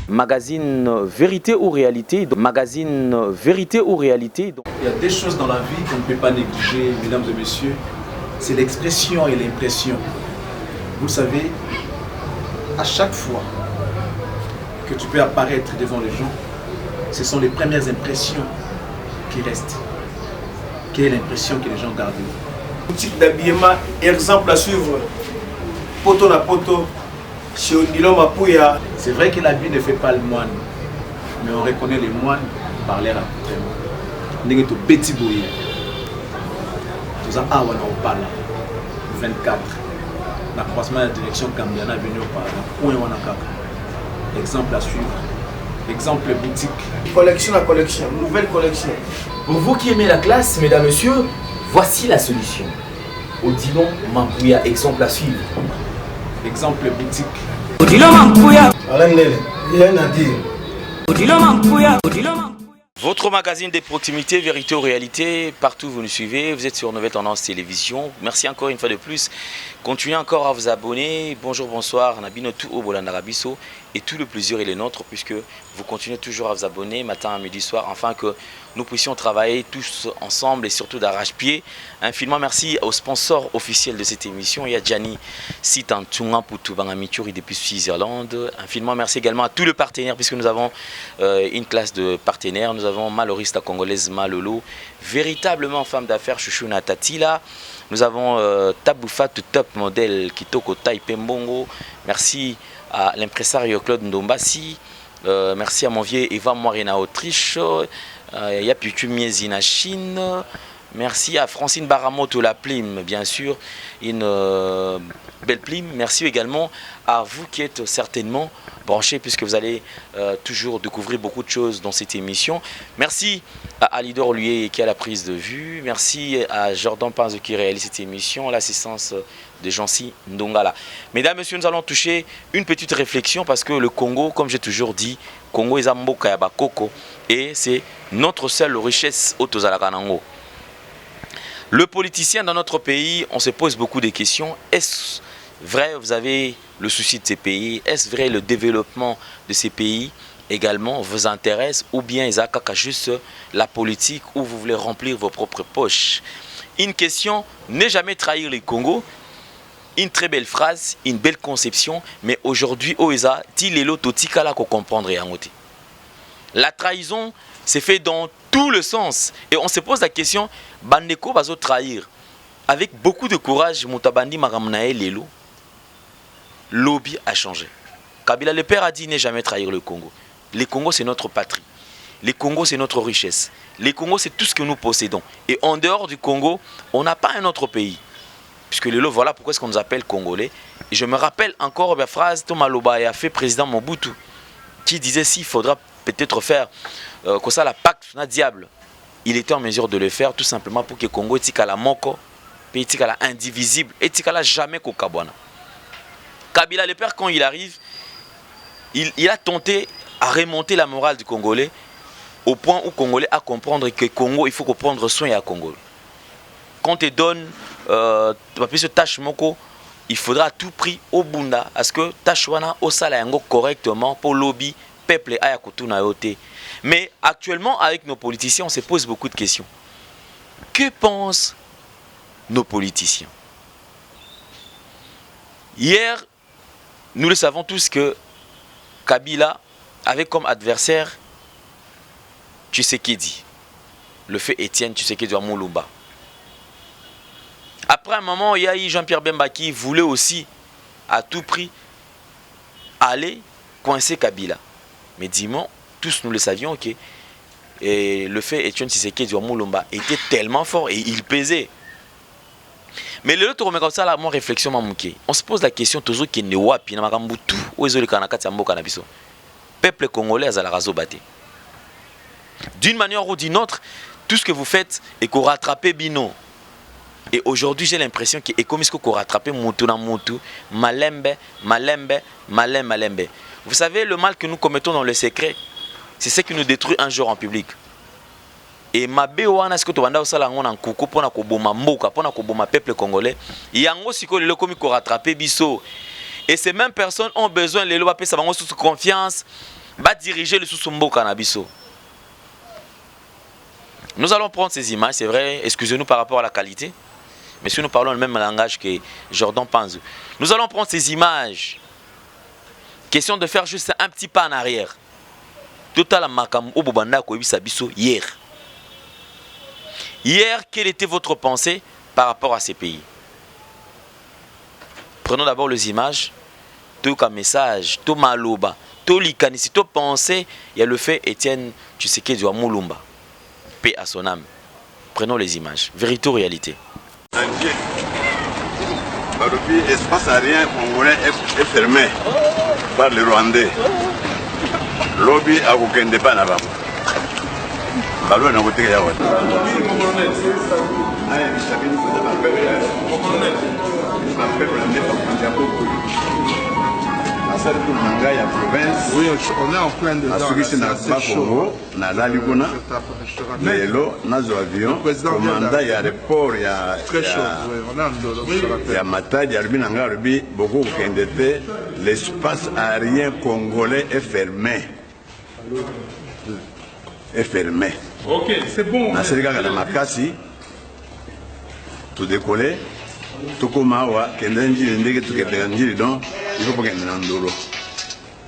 Magazine Vérité ou Réalité. Magazine Vérité ou Réalité. Il y a des choses dans la vie qu'on ne peut pas négliger, mesdames et messieurs. C'est l'expression et l'impression. Vous savez, à chaque fois que tu peux apparaître devant les gens, ce sont les premières impressions qui restent. Quelle est l'impression que les gens gardent? Boutique d'habillement, exemple à suivre. Poto na poto. Chez Odilo Mapouya. C'est vrai que la vie ne fait pas le moine, mais on reconnaît les moines par leur accoutrement. Nous sommes petit bouillé. Nous sommes à 24. La croisement de la direction Cambiana venu par exemple à suivre. Exemple boutique. Collection à collection, nouvelle collection. Pour vous qui aimez la classe, mesdames, messieurs, voici la solution. Odilo Mapouya, exemple à suivre. Exemple boutique. Odilo Mapouya. Alain Nele, rien à dire. Odilo Mapouya. Odilo Mapouya. Votre magazine des proximités, Vérité ou Réalité, partout où vous nous suivez, vous êtes sur Nouvelle Tendance Télévision. Merci encore une fois de plus. Continuez encore à vous abonner. Bonjour, bonsoir, Nabino tout au Bolandarabiso. Et tout le plaisir est le nôtre puisque vous continuez toujours à vous abonner matin, midi, soir, afin que nous puissions travailler tous ensemble et surtout d'arrache-pied. Infiniment merci au sponsor officiel de cette émission, Yadjani Sitantunga Poutubangamituri depuis Suisse-Irlande. Infiniment merci également à tous les partenaires puisque nous avons une classe de partenaires. Nous avons Maloris, la congolaise Malolo, véritablement femme d'affaires Chouchouna Tatila. Nous avons Taboufat, top modèle Kitoko Taipembongo. Merci à l'impresario Claude Ndombasi. Merci à mon vieux Eva Moirina Autriche. Yapitu Miezina Chine. Merci à Francine Baramoto la Plim, bien sûr, une belle Plim. Merci également à vous qui êtes certainement branchés puisque vous allez toujours découvrir beaucoup de choses dans cette émission. Merci à Alidor Luye qui a la prise de vue. Merci à Jordan Panzo qui réalise cette émission, l'assistance de Jancy Ndongala. Mesdames, Messieurs, nous allons toucher une petite réflexion parce que le Congo, comme j'ai toujours dit, Congo est Mboka Yabakoko et c'est notre seule richesse au Tozalakanango. Le politicien dans notre pays, on se pose beaucoup de questions. Est-ce vrai, vous avez le souci de ces pays? Est-ce vrai, le développement de ces pays également vous intéresse? Ou bien ils ont juste la politique où vous voulez remplir vos propres poches? Une question, ne jamais trahir les Congo. Une très belle phrase, une belle conception. Mais aujourd'hui, Oeza, Tilelo Totikala ko comprendre Yangote. La trahison c'est fait dans tout le sens. Et on se pose la question, Bandeko va se trahir. Avec beaucoup de courage, Moutabandi Maramnae Lelo, lobby a changé. Kabila le père a dit ne jamais trahir le Congo. Le Congo c'est notre patrie. Le Congo c'est notre richesse. Le Congo c'est tout ce que nous possédons. Et en dehors du Congo, on n'a pas un autre pays. Puisque Lelo, voilà pourquoi est-ce qu'on nous appelle Congolais. Et je me rappelle encore la phrase Thomas Lobaye a fait président Mobutu, qui disait s'il faudra peut-être faire comme ça la pacte na diable, il était en mesure de le faire tout simplement pour que Congo etikala moko, puis etikala indivisible, etikala jamais kokabwana. Kabila le père quand il arrive, il a tenté à remonter la morale du Congolais au point où Congolais a comprendre que Congo il faut prendre soin à Congo. Quand on te donne ce tâche moko, il faudra à tout prix au bunda à ce que tâche wana au salayango correctement pour lobby peuple aya kutuna yote. Mais actuellement, avec nos politiciens, on se pose beaucoup de questions. Que pensent nos politiciens? Hier, nous le savons tous que Kabila avait comme adversaire Tshisekedi, le fait Étienne Tshisekedi à Moulumba. Après un moment, il y a eu Jean-Pierre Bemba qui voulait aussi à tout prix aller coincer Kabila. Mais dis-moi, tous nous le savions que le fait Étienne Tshisekedi à Moulumba était tellement fort et il pesait. Mais le retour comme ça, là, mon réflexion m'a manqué. On se pose la question toujours qui ne voit pas Nakambutu ou les autres peuple congolais a la raso batté. D'une manière ou d'une autre, tout ce que vous faites est qu'on rattrape Bino. Et aujourd'hui, j'ai l'impression que est comme si qu'on rattrape Moutou na Moutou, Malembe. Vous savez, le mal que nous commettons dans le secret, c'est ce qui nous détruit un jour en public. Et ma béoana ce que tu vas sala ngona nkoko pona ko boma mboka pona ko boma peuple congolais yango siko le komi ko rattraper biso et ces mêmes personnes ont besoin les loba pesa bango sous confiance ba diriger le sous mboka na biso. Nous allons prendre ces images, c'est vrai, excusez-nous par rapport à la qualité, mais si nous parlons le même langage que Jordan Panzu, nous allons prendre ces images. Question de faire juste un petit pas en arrière. Total makam obobanda ko ebisa biso hier. Hier, quelle était votre pensée par rapport à ces pays? Prenons d'abord les images. Tout comme message, tout maloba, tout likanisi, tout pensée. Il y a le fait Étienne Tshisekedi à Moulumba. Paix à son âme. Prenons les images. Vérité ou réalité? L'espace aérien congolais est fermé par les Rwandais. Lobby à aucun départ là-bas. Oui, on est en plein dedans. C'est chaud. Mais là, nous avions commandant, il y a l'aéroport, il y a Matadi, il y a beaucoup de l'espace aérien congolais est fermé. Est fermé. Ok, c'est bon. Na serikali na makasi tout décoller tout comme awa kenda njili ndege tuketeka njili donc il faut pas kenda na ndolo.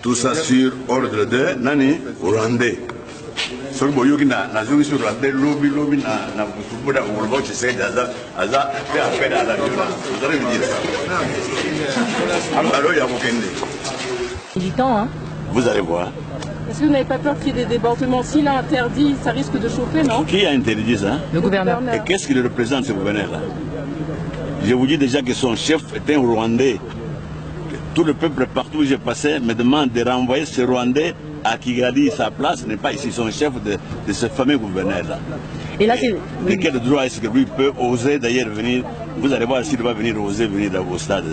Tout ça sur ordre de nani Rwandais. Soki boyoki na zoki sur Rwandais lobby na kufuda ulbo Tshisekedi aza fait appel à la violence. Vous allez me dire ça. Alors il y a Mokende. Militant, hein. Vous allez voir. Est-ce que vous n'avez pas peur qu'il y ait des débordements? S'il a interdit, ça risque de chauffer, non? Qui a interdit ça? Le gouverneur. Et qu'est-ce qui le représente, ce gouverneur-là? Je vous dis déjà que son chef est un Rwandais. Tout le peuple partout où j'ai passé me demande de renvoyer ce Rwandais à Kigali. Sa place n'est pas ici, son chef de ce fameux gouverneur-là. Et là, de quel droit est-ce que lui peut oser d'ailleurs venir? Vous allez voir s'il va venir oser venir au stade,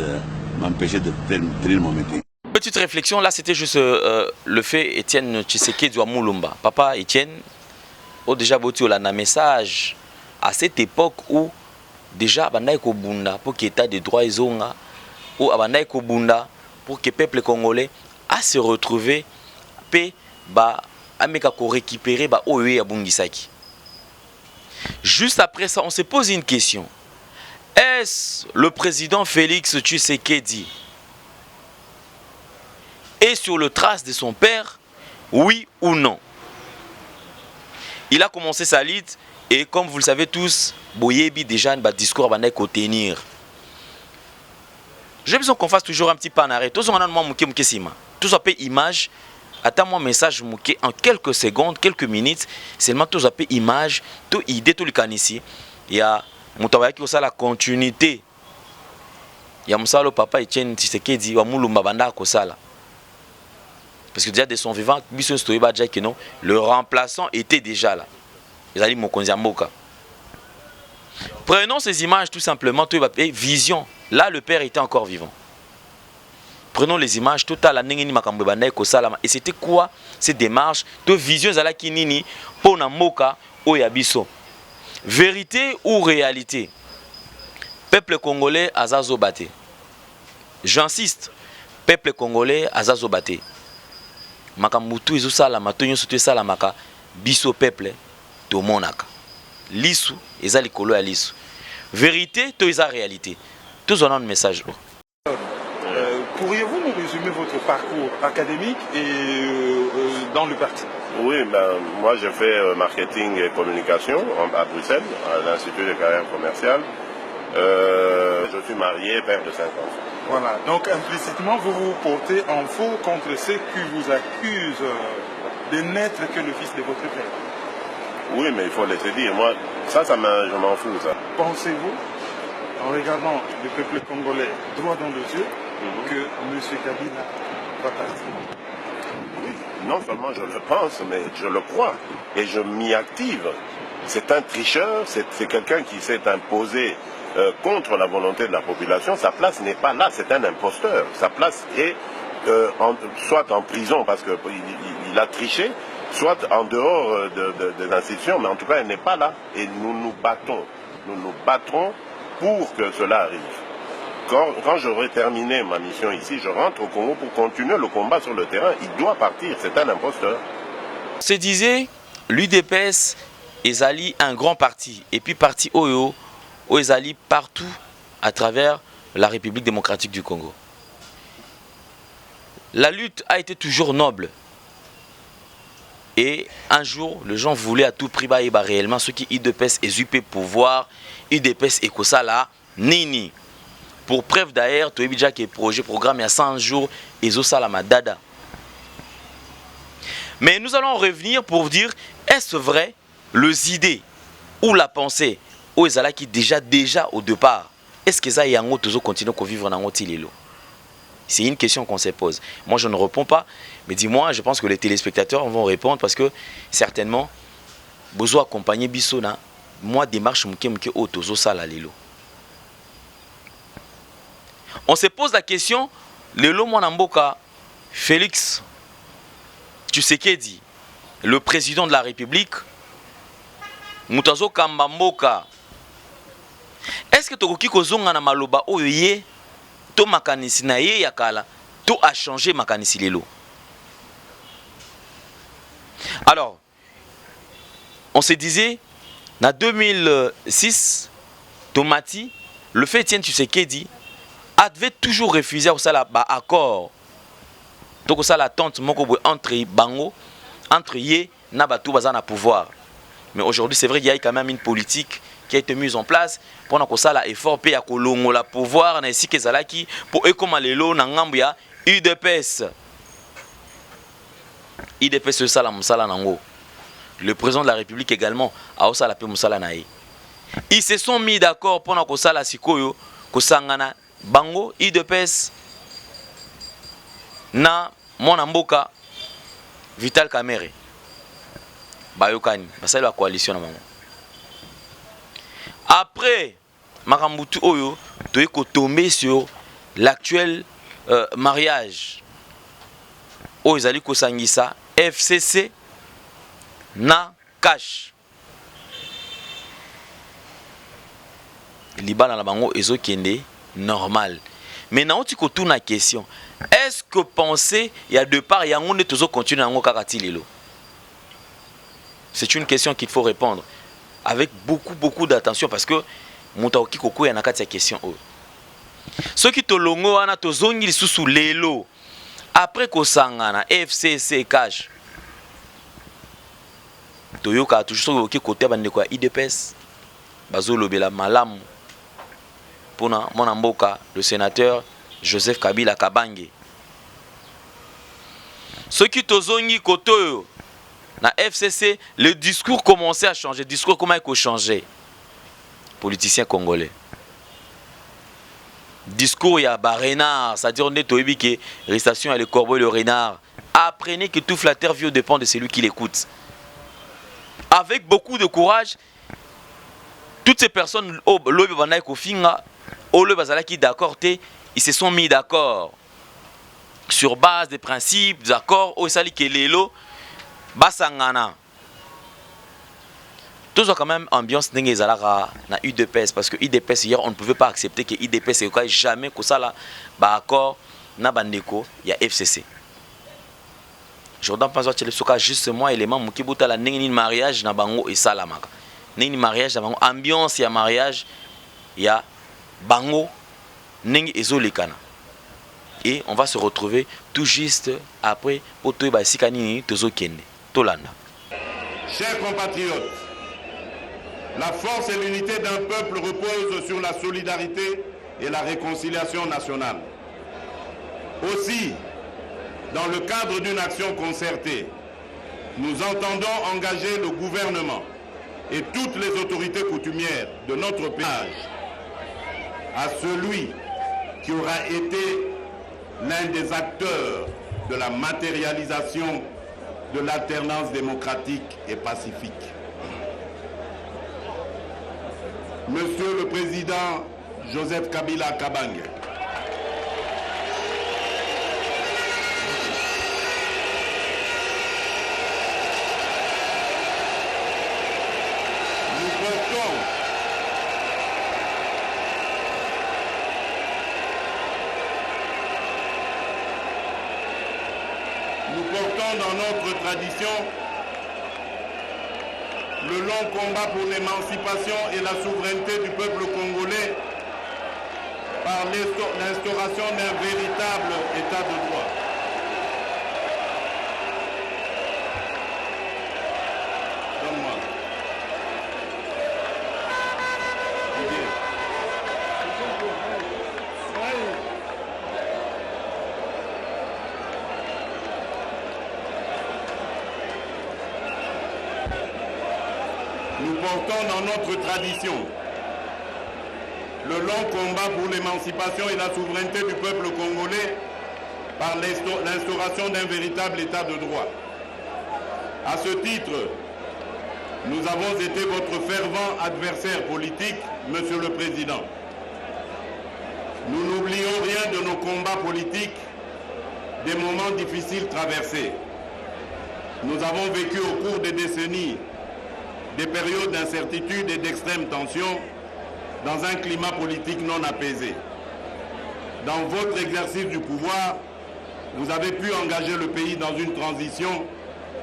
m'empêcher de tenir mon meeting. Petite réflexion, là c'était juste le fait Étienne Tshisekedi à Moulumba. Papa Étienne, a déjà voté un message à cette époque où déjà Bandaï Kobunda pour que l'État des droits et onga ou Bandaï Kobunda pour que le peuple congolais a se retrouver pe ba ameka ko récupérer ba oye à Bungisaki. Juste après ça, on se pose une question. Est-ce le président Félix Tshisekedi est sur le trace de son père, oui ou non? Il a commencé sa lutte et comme vous le savez tous, Boyebi déjà un discours à tenir. J'ai besoin qu'on fasse toujours un petit pas en arrêt. Tous on a tous on image. Attends-moi un message en quelques secondes, quelques minutes. Seulement tous on image, tout idée, tout le can ici. Il y a qui a la continuité. Il y a Moussalo papa Étienne Tshisekedi wa Moulumba banda kosala. Parce que déjà de son vivant, le remplaçant était déjà là. Prenons ces images tout simplement, vision. Là, le père était encore vivant. Prenons les images, tout à la et c'était quoi cette démarche de vision à la kinini pour Namoka ou Yabiso. Vérité ou réalité? Peuple congolais azazo bate. J'insiste, peuple congolais azazo bate. Makambutu izo sala matonyo sote sala maka biso peuple to monaka. Lisu eza likolo ya lisu. Vérité to eza réalité. Tous on a un message. Pourriez-vous nous résumer votre parcours académique et dans le parti? Oui, moi j'ai fait marketing et communication à Bruxelles, à l'Institut de carrière commerciale. Je suis marié, père de 5 enfants. Voilà, donc implicitement vous vous portez en faux contre ceux qui vous accusent de n'être que le fils de votre père. Oui, mais il faut laisser dire. Moi, je m'en fous, ça. Pensez-vous, en regardant le peuple congolais droit dans les yeux, que M. Kabila va partir? Oui, non seulement je le pense, mais je le crois. Et je m'y active. C'est un tricheur, c'est quelqu'un qui s'est imposé contre la volonté de la population. Sa place n'est pas là, c'est un imposteur. Sa place est soit en prison parce qu'il a triché, soit en dehors des institutions, mais en tout cas, elle n'est pas là. Et nous nous battrons pour que cela arrive. Quand j'aurai terminé ma mission ici, je rentre au Congo pour continuer le combat sur le terrain. Il doit partir, c'est un imposteur. Se disait, l'UDPS est un grand parti. Et puis parti OEO, est partout à travers la République démocratique du Congo. La lutte a été toujours noble. Et un jour, les gens voulaient à tout prix réellement ce qui UDPS est UP pouvoir, UDPS et Kosala, Nini. Pour preuve d'ailleurs, tu as déjà que projet programme il y a 100 jours, et Zosalama Dada. Mais nous allons revenir pour dire, est-ce vrai, les idées ou la pensée, ou Ezala qui déjà au départ, est-ce que ça y a un autre continue à vivre dans notre île? C'est une question qu'on se pose. Moi, je ne réponds pas, mais dis-moi, je pense que les téléspectateurs vont répondre parce que certainement, besoin accompagner Bissona, moi, démarche mouké autozo sala lelo. On se pose la question, lelo Mwanamboka, Félix Tshisekedi, le président de la République, Moutazo Kambamboka, est-ce que Tokoki Kozonga na maloba oye to makanisi na ye yakala to a changé makanisi lelo? Alors, on se disait, en 2006, Tomati, le fait Etienne Tshisekedi avait toujours refusé au sala accord. Donc ça la tente entre bango, entre ye na batu bazana pouvoir. Mais aujourd'hui, c'est vrai qu'il y a quand même une politique qui a été mise en place pour que ça effort pe ya kolongo la pouvoir na esike zalaki pour ekoma lelo na ngambu ya UDPS. UDPS sala musala nango. Le président de la République également a osala pe musala nae. Ils se sont mis d'accord pour que ça la sikoyo ko sangana bango UDPS na mwana mboka Vital Kamerhe. Bayokani, basali la coalition na bango. Après Makambutu Oyo, tu es tombé sur l'actuel mariage. Oyezali Kosangisa, FCC, na cash. Liban na bango ezo kende normal. Mais na oti ko tourna question. Est-ce que penser il y a deux parts, il y a on est toujours continuer en kakati lelo? C'est une question qu'il faut répondre avec beaucoup d'attention parce que Moutaoki Koko y a nakati ya question. Ceux qui tolongo ana tozongi lisusu lelo après kosangana FCC cash. Toyoka toujours qui côté bande quoi IDPS bazolobela malamu pona mwana mboka le sénateur Joseph Kabila Kabange. Ceux qui tozongi koto na FCC, le discours commençait à changer. Le discours comment il a changé? Politicien congolais. Discours il y a renard, c'est-à-dire on est au que restation à le corbeau et le renard. Apprenez que tout flatteur vieux dépend de celui qui l'écoute. Avec beaucoup de courage, toutes ces personnes ils se sont mis d'accord sur base des principes, des accords, au sali kelelo basangana. Toujours quand même ambiance n'engé zalara na UDPS parce que UDPS hier on ne pouvait pas accepter que UDPS ait jamais que ça là ba accord na bandeko ya FCC. Jordan Panzo tele soka juste moi élément mukibuta la n'engé mariage na bango et salamaka. N'engé mariage na bango ambiance ya mariage ya bango n'engé ezolekana. et on va se retrouver tout juste après pour Toyeba Sikanini Tozokende Tolanda. Chers compatriotes, la force et l'unité d'un peuple reposent sur la solidarité et la réconciliation nationale. Aussi, dans le cadre d'une action concertée, nous entendons engager le gouvernement et toutes les autorités coutumières de notre pays à celui qui aura été l'un des acteurs de la matérialisation de l'alternance démocratique et pacifique. Monsieur le Président Joseph Kabila Kabange, nous portons dans notre tradition le long combat pour l'émancipation et la souveraineté du peuple congolais par l'instauration d'un véritable état de droit. Donne-moi. Nous portons dans notre tradition le long combat pour l'émancipation et la souveraineté du peuple congolais par l'instauration d'un véritable état de droit. À ce titre, nous avons été votre fervent adversaire politique, Monsieur le Président. Nous n'oublions rien de nos combats politiques, des moments difficiles traversés. Nous avons vécu au cours des décennies des périodes d'incertitude et d'extrême tension dans un climat politique non apaisé. Dans votre exercice du pouvoir, vous avez pu engager le pays dans une transition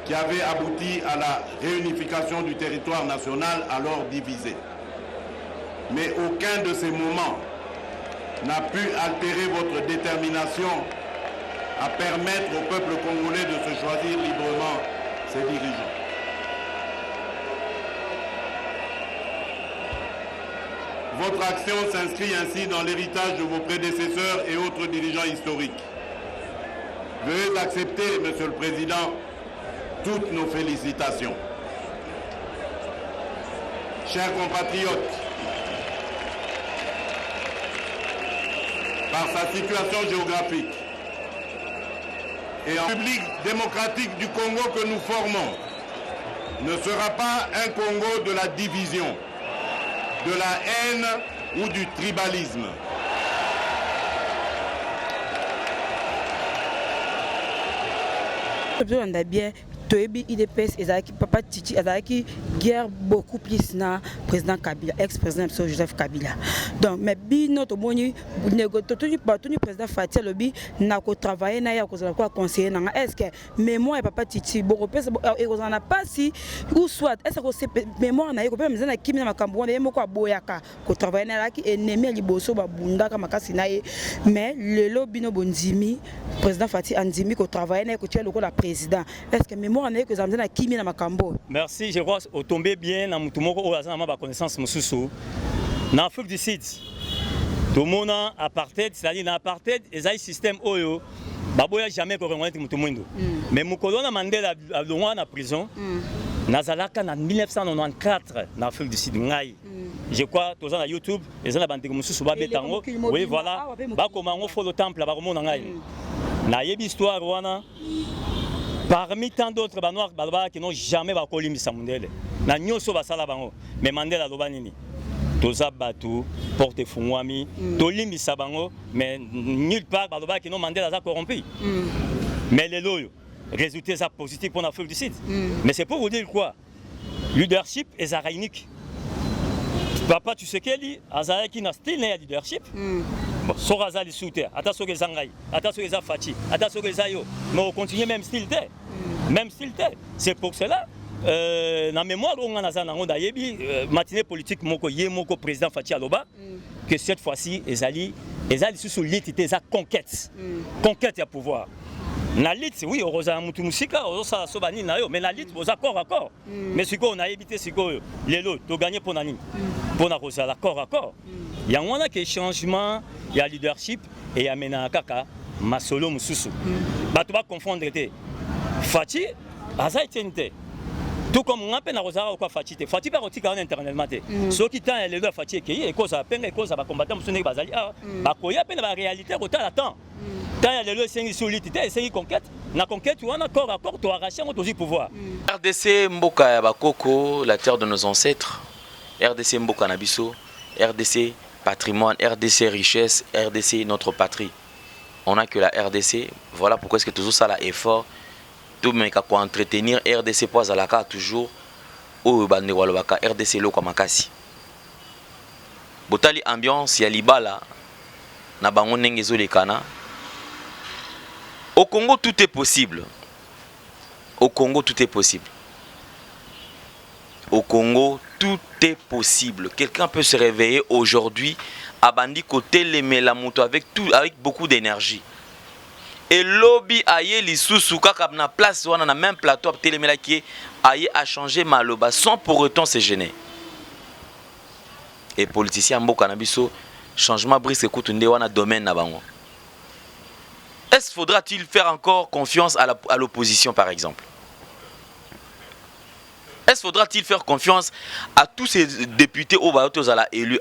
qui avait abouti à la réunification du territoire national alors divisé. Mais aucun de ces moments n'a pu altérer votre détermination à permettre au peuple congolais de se choisir librement ses dirigeants. Votre action s'inscrit ainsi dans l'héritage de vos prédécesseurs et autres dirigeants historiques. Veuillez accepter, Monsieur le Président, toutes nos félicitations. Chers compatriotes, par sa situation géographique et en République démocratique du Congo que nous formons, ne sera pas un Congo de la division, de la haine ou du tribalisme. Bien, Toyebi IDPS ezaki Papa Titi ezaki guerre beaucoup plus na président Kabila, ex-président Joseph Kabila. Donc mais bino to boni négocier batuni président Fatia lobi na ko travailler na ya ko za ko conseiller na est-ce que mémoire Papa Titi beaucoup pesa et on a pas si ou soit est-ce que c'est mémoire na ko pesa na kimi na makambo na yemo ko boyaka ko travailler na ki ennemi liboso ba bunda ka makasi na ye mais le lobino bondimi président Fatia andimi ko travailler na ko tirer le la président est-ce que merci, je crois au tomber bien dans Moutoumoko au hasard ma connaissance Moussoussou. Dans l'Afrique du Sud, tout le monde a apartheid, c'est-à-dire dans l'apartheid, ils ont un système oyo, baboya jamais qu'on reconnaît Moutoumoundo. Mais Moukolona Mandela a loin en prison. Nazalaka en 1994 dans l'Afrique du Sud. Je crois tous sur YouTube, ils ont la bande de Moussoussou Babetango. Oui, voilà. Bah comment on fait le temple là-bas au monde en Aïe. Na yebi histoire wana. Parmi tant d'autres Noirs qui n'ont jamais connu Mandela, mais Mandela Lobanini, Toza Batu, Porte Fungwami, Tolimi Sabango, mais nulle part qui n'ont Mandela corrompu. Mais les loyaux, résultat positif pour l'Afrique du Sud. Mais c'est pour vous dire quoi? Leadership est unique. Papa, tu sais qu'il y a qui n'a style de leadership. So razali soute, attention que Zangai, attention que Zafati, attention que Zayo, mais on continue même style de, même style de. C'est pour cela, dans la mémoire on a un matinée politique moko président Fati Aloba, que cette fois-ci Ezali Et ça, sous l'élite, c'est la conquête. Conquête, il y a pouvoir. La lutte, oui, heureusement, mais la lutte, vous accord, accord. Mais ce qu'on a évité, c'est que les lots, tu gagnes pour l'année. Pour la accord, accord. Il y a un qui changement, il y a leadership et il y a maintenant kaka, masolo mususu. Bah tu vas confondre Fati, azaïtente. Tout comme on appelle la rosara ou quoi Fati, Fati par aussi quand internet maté. Ceux qui t'ont les deux Fati qui est cause à peine et cause à combattre mususu bazali ah, bah quoi y a peine la réalité autant attend. Quand il y a les deux c'est solidité, c'est conquête. La conquête ou un accord, accord, tu arraches un autre pouvoir. RDC Mboka Bakoko, la terre de nos ancêtres. RDC Mboka Nabiso, RDC patrimoine, RDC richesse, RDC notre patrie. On n'a que la RDC, voilà pourquoi est-ce que toujours ça là est fort. Tout le monde pour entretenir RDC pour Zalaka toujours au Bandewalobaka, RDC Loko Makasi. Botali ambiance, ya libala, na bango nengezo le kana. Au Congo, tout est possible. Au Congo, tout est possible. Au Congo, tout est possible. Quelqu'un peut se réveiller aujourd'hui à Bandi côté les Melamoto avec beaucoup d'énergie. Et lobby aye li sousou kaka na place wana na même plateau télémela qui aye a changé maloba sans pour autant se gêner. Et politicien mboka na biso changement brise kutunde wana domaine na bango. Est-ce faudra-t-il faire encore confiance à l'opposition par exemple? Est-ce faudra-t-il faire confiance à tous ces députés au Baotozala élus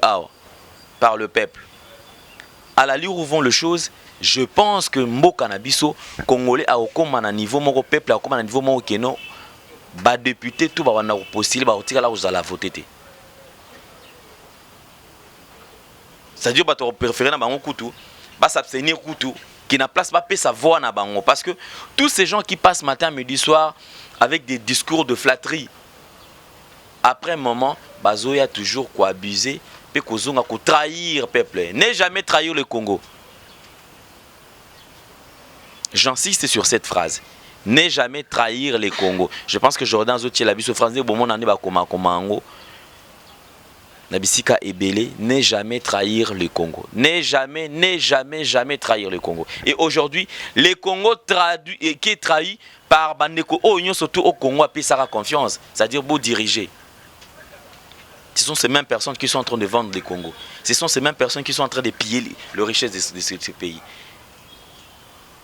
par le peuple? À la lire où vont les choses, je pense que Mboka Nabiso, Congolais, à un niveau, mon peuple, à un niveau, mon Keno, ba député, tout va possible, va là où vous allez voter. C'est-à-dire que tu préfères na bango kutu, ba s'abstenir kutu, qui n'a place pas sa voix na bango, parce que tous ces gens qui passent matin, midi, soir, avec des discours de flatterie, après un moment, Bazoya toujours quoi abuser, et kozonga ko trahir le peuple. Ne jamais trahir le Congo. J'insiste sur cette phrase. Ne jamais trahir le Congo. Je pense que Jordan Zotier l'a vu sur phrase. Bon, mon année va comme Nabisika Ebele, ne jamais trahir le Congo. Ne jamais trahir le Congo. Et aujourd'hui, le Congo qui est trahi par Bandeko Oignon, surtout au Congo, a pris sa confiance. C'est-à-dire beau diriger. Ce sont ces mêmes personnes qui sont en train de vendre le Congo. Ce sont ces mêmes personnes qui sont en train de piller les richesses de ce pays.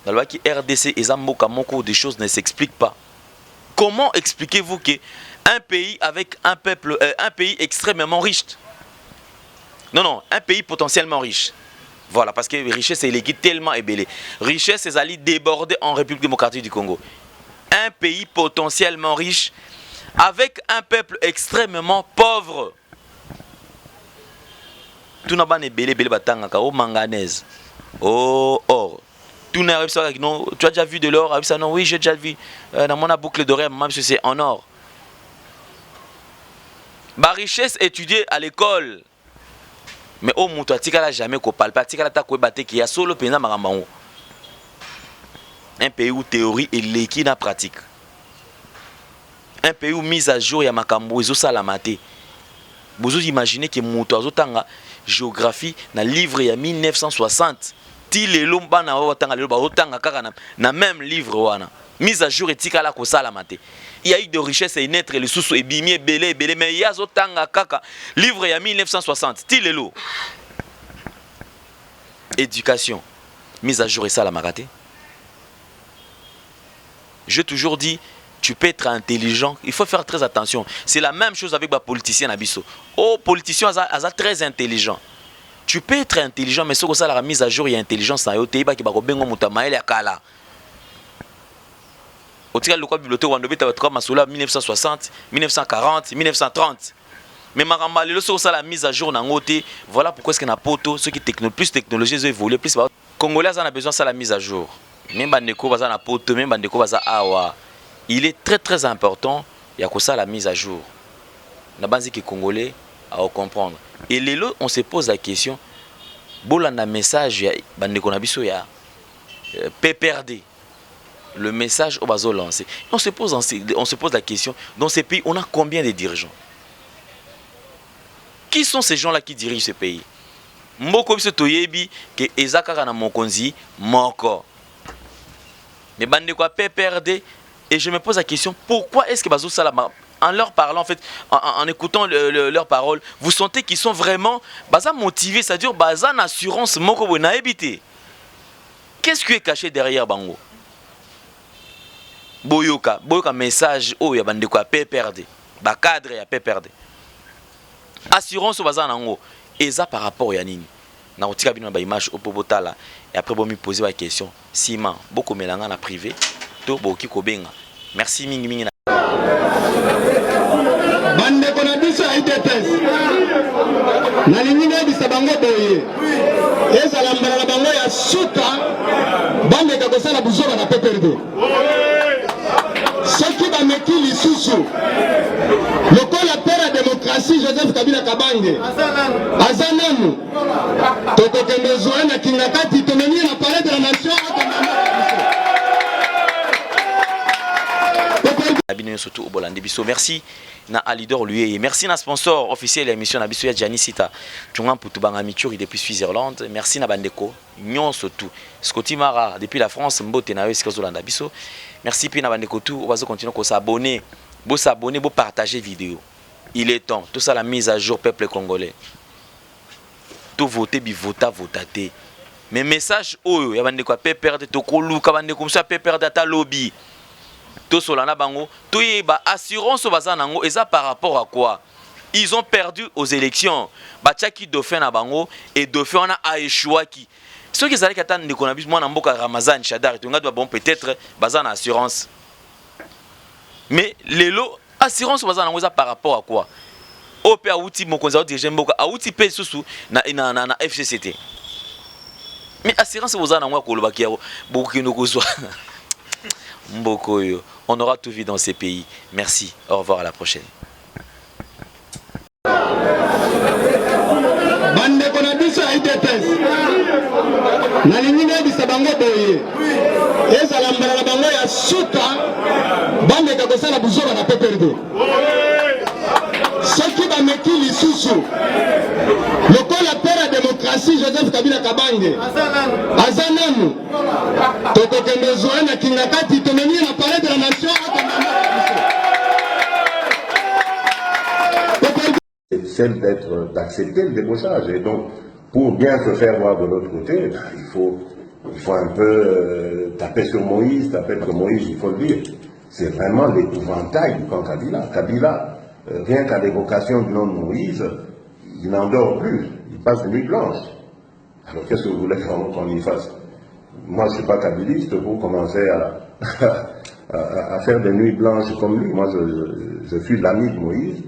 Dans la loi qui RDC et Zamboka Moko, des choses ne s'expliquent pas. Comment expliquez-vous qu'un pays avec un peuple, un pays extrêmement riche, non, un pays potentiellement riche, voilà, parce que richesse est liquide tellement ébélé. Richesse est allée déborder en République démocratique du Congo. Un pays potentiellement riche avec un peuple extrêmement pauvre. Tout n'a pas ébélé, batanga, au manganèse, au or. Tout n'a pas non, tu as déjà vu de l'or? Non, oui, j'ai déjà vu. Dans mon boucle d'oreille, même si c'est en or. Ma richesse étudiée à l'école. Mais au monde, tu n'as jamais parlé. Tu n'as solo pena marambango. Un pays où théorie et l'équipe na pratique. Un pays où mise à jour ya makambo ezo salamate. Vous imaginez que moto azotanga géographie na livre ya 1960. Ti lelo mbana otanga lelo ba otanga kaka na même livre wana. Mise à jour etika la ko salamate. Il y a eu de richesse et naître les sous et bimi belé mais yazo tanga kaka livre ya 1960. Ti lelo. Éducation. Mise à jour et salamate. J'ai toujours dit, tu peux être intelligent, il faut faire très attention. C'est la même chose avec les politiciens Nabiso. Oh, politiciens, ils sont très intelligents. Tu peux être intelligent, mais ce que ça la mise à jour, il y a intelligence dans le pays qui va bengo mutamaele akala. Au tika le bibliothèque Wandobe ta masula 1960, 1940, 1930. Mais maramba le ce que ça la mise à jour dans côté, voilà pourquoi est-ce que na poto ceux qui plus technologie ils évoluent plus Congolais en a besoin ça la mise à jour. Même bandeko baza na poto, même bandeko baza awa. Il est très important il y a que ça la mise à jour. Na banzi qui Congolais à comprendre. Et lelo on se pose la question bolanda message ya bandeko na biso ya PPRD. Le message au bazo lancé. On se pose la question dans ces pays on a combien de dirigeants? Qui sont ces gens-là qui dirigent ce pays? mboko biso toyebi ke eza kaka na mokonzi moko. Mais bande quoi PPRD, et je me pose la question, pourquoi est-ce que Bazou Salama, en leur parlant, en fait, en écoutant leurs paroles, vous sentez qu'ils sont vraiment motivés, c'est-à-dire Bazan assurance moko bona habité. Qu'est-ce qui est caché derrière Bango? Boyoka message oh ya bande quoi PPRD, ba cadre ya PPRD. Assurance au Bazan nango, eza par rapport ya nini? Na otika bino ba image au Pobotala et après bon me poser la question. Sima, beaucoup melanga na privé, to boki kobenga. Merci mingi mingi. Bande kona biso ITPS. Na lingine bisa bango boye. Eza la mbala bango ya suka bande ka kosala buzoba na PPRD. Soki ba meki lisusu. Lokola père de démocratie Joseph Kabila Kabange. Azananu. Toko kende zoe na kingakati toneni na palais de la nation. Surtout au Bolandi Bisso. Merci na Alidor lui et merci na sponsor officiel de l'émission na Bisso ya Gianni Sita. Tunga Putubanga Mituri depuis Suisse-Irlande. Merci na Bandeko. Nyon surtout. Scotty Mara depuis la France. Mbote na Yoska Bisso. Merci puis na Bandeko tout. On va continuer à s'abonner. Beau s'abonner, beau partager vidéo. Il est temps. Tout ça la mise à jour peuple congolais. Tout voter bi votaté. Mais message oh ya Bandeko perdre to koluka Bandeko comme ça perdre ta lobby. Tout solana bango, tout y ba assurance bazanango et ça par rapport à quoi? Ils ont perdu aux élections. Bachaki Dauphin na bango et Dauphin a échoué qui. Ceux qui allaient attendre de konabis moi na mboka Ramazan Chadar et doit bon peut-être bazan assurance. Mais les lots assurance bazanango ça par rapport à quoi? OP outi mokonza dirige mboka outi pe susu na FCCT. Mais assurance bazanango ko lobaki yabo bokino kozwa. Mbokoyo, on aura tout vu dans ces pays. Merci, au revoir, à la prochaine. Bande kona biso ITPS. Na lingine bisa bango boye. Eza la mbala bango ya suka bande ka kosala buzoba na PPRD. Soki ba meki lisusu. Lokola père de démocratie Joseph Kabila Kabange. Azananu. Toko kende zoe na kingakati toneni na palais de la nation. Celle d'accepter le débauchage. Et donc, pour bien se faire voir de l'autre côté, il faut un peu taper sur Moïse, il faut le dire. C'est vraiment l'épouvantail du camp Kabila. Kabila, rien qu'à l'évocation du nom de Moïse, il n'en dort plus. Il passe une nuit blanche. Alors qu'est-ce que vous voulez qu'on y fasse? Moi, je ne suis pas kabiliste pour commencer à faire des nuits blanches comme lui. Moi, je suis l'ami de Moïse.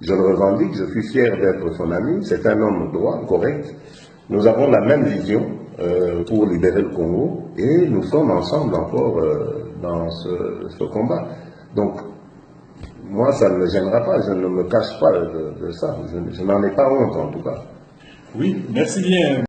Je le revendique, je suis fier d'être son ami. C'est un homme droit, correct. Nous avons la même vision pour libérer le Congo et nous sommes ensemble encore dans ce combat. Donc, moi, ça ne me gênera pas, je ne me cache pas de ça. Je n'en ai pas honte en tout cas. Oui, merci bien.